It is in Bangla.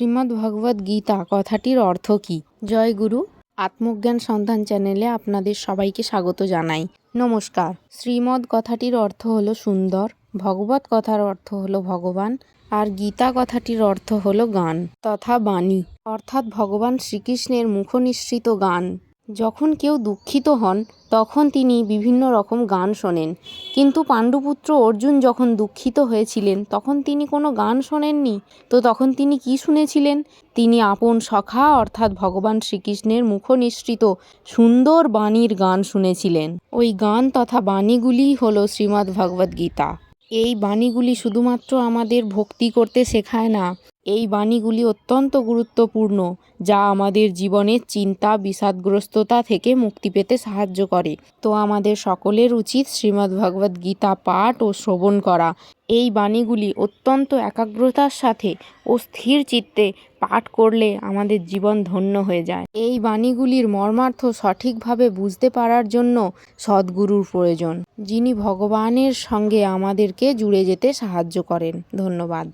শ্রীমদ্ ভগবদ গীতা কথাটির অর্থ কী? জয় গুরু। আত্মজ্ঞান সন্ধান চ্যানেলে আপনাদের সবাইকে স্বাগত জানাই। নমস্কার। শ্রীমদ্ কথাটির অর্থ হলো সুন্দর, ভগবত কথার অর্থ হলো ভগবান, আর গীতা কথাটির অর্থ হলো গান তথা বাণী, অর্থাৎ ভগবান শ্রীকৃষ্ণের মুখনিসৃত গান। যখন কেউ দুঃখিত হন তখন তিনি বিভিন্ন রকম গান শোনেন, কিন্তু পাণ্ডুপুত্র অর্জুন যখন দুঃখিত হয়েছিলেন তখন তিনি কোনো গান শোনেননি। তো তখন তিনি কি শুনেছিলেন? তিনি আপন সখা অর্থাৎ ভগবান শ্রীকৃষ্ণের মুখনিসৃত সুন্দর বাণীর গান শুনেছিলেন। ওই গান তথা বাণীগুলিই হলো শ্রীমদ্ ভগবদ গীতা। এই বাণীগুলি শুধুমাত্র আমাদের ভক্তি করতে শেখায় না, এই বাণীগুলি অত্যন্ত গুরুত্বপূর্ণ, যা আমাদের জীবনের চিন্তা বিষাদগ্রস্ততা থেকে মুক্তি পেতে সাহায্য করে। তো আমাদের সকলের উচিত শ্রীমদ্ ভগবদ গীতা পাঠ ও শ্রবণ করা। এই বাণীগুলি অত্যন্ত একাগ্রতার সাথে ও স্থির চিত্তে পাঠ করলে আমাদের জীবন ধন্য হয়ে যায়। এই বাণীগুলির মর্মার্থ সঠিকভাবে বুঝতে পারার জন্য সদ্গুরুর প্রয়োজন, যিনি ভগবানের সঙ্গে আমাদেরকে জুড়ে যেতে সাহায্য করেন। ধন্যবাদ।